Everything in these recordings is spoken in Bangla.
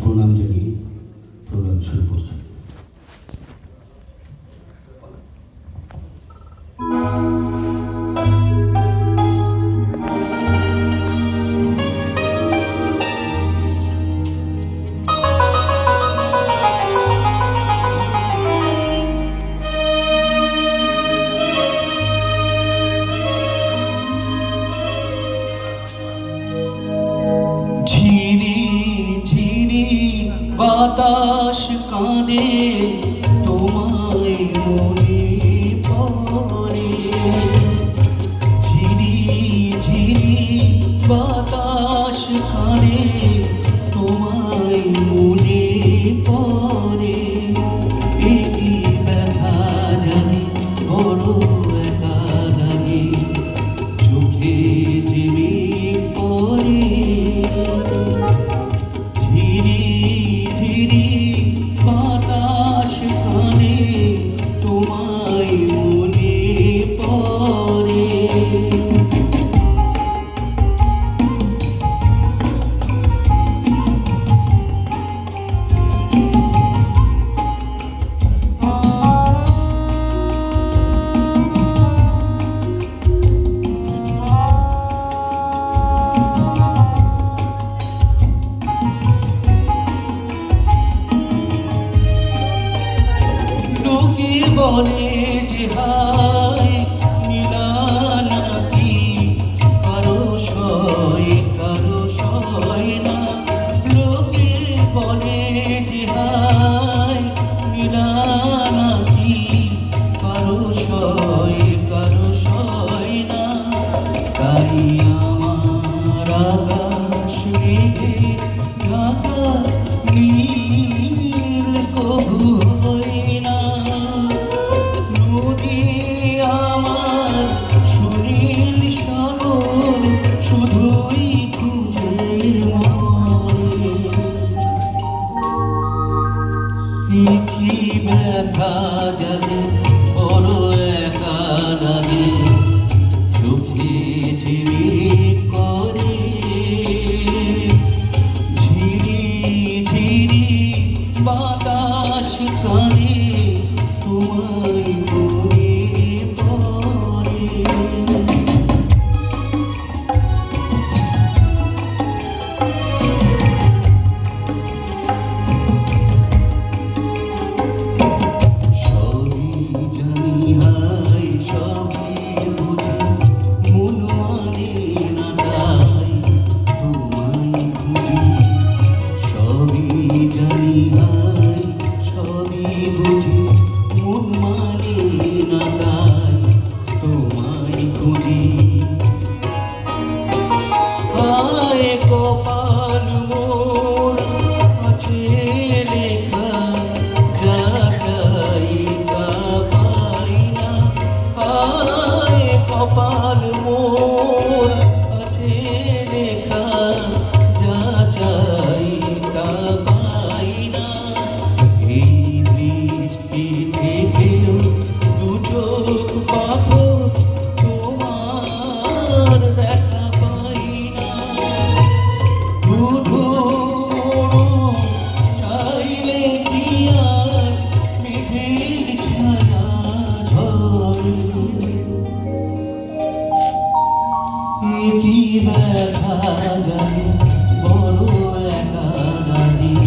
প্রণাম জানিয়ে প্রোগ্রাম শুরু করছি। বাতাস কাঁদে তোমায় মনে পড়ে, ঝিরি ঝিরি বাতাস কাঁদে তোমায় মনে পড়ে। একই ব্যথা জানি বড় একা লাগে, চোখে জেমে পড়ে। বাতাস কানে তোমায় মনে পড়ে। লোকে বলে যে হায় নীলা নাকি, কারো সয় না। লোকে বলে যে হায় নীলা নাকি, কারো সয় না। তাই আমার আকাশ মেঘে ঢাকা নীল কবু হয় না। নদী আমার সুনীল সাগর শুধুই খুঁজে মরে। একই ব্যথা জাগে বড় একা লাগে, চোখে ঝিরি করে। ঝিরি ঝিরি বাতাস কানে তোমায় মনে পড়ে। সবই জানি হায় সবই বুঝি, মন মানে না তাই তোমায় খুঁজি। সবই জানি হায় সবই বুঝি, মন মানে না তাই তোমায় খুঁজি। হায় কপাল মোর আছে লেখা, যা চাই তা পাই না। হায় কপাল মোর আছে লেখা, যা চাই তা পাই না। এই দৃষ্টি থেকেও দু চোখ পাথর, তোমার দেখা পাই না। শুধু মরণ চাইলে কি আর মেঘের ছায়া ঝরে। একই ব্যথা জানি বড় একা লাগে,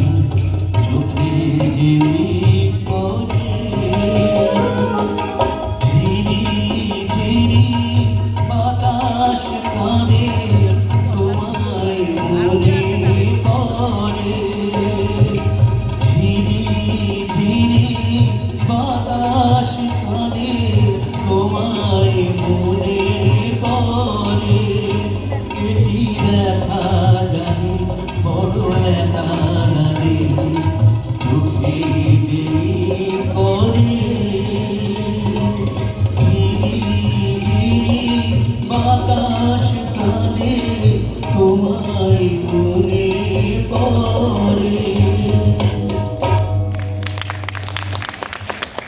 চোখে ঝিরি পড়ে। ঝিরি ঝিরি বাতাস কানে তোমায় মনে পড়ে। ঝিরি ঝিরি বাতাস কানে তোমায় মনে পড়ে। একই ব্যথা জানি বড় একা লাগে, চোখে ঝিরি পড়ে।